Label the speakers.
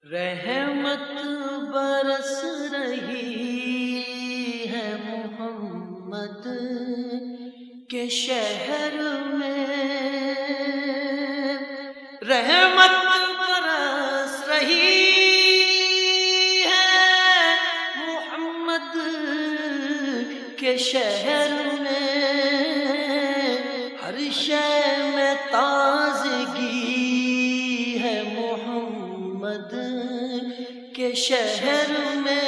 Speaker 1: रहमत बरस रही है मोहम्मद के शहर में। रहमत बरस रही है मोहम्मद के शहर में। हर शय में ताज़गी है मोहम्मद के शहर में।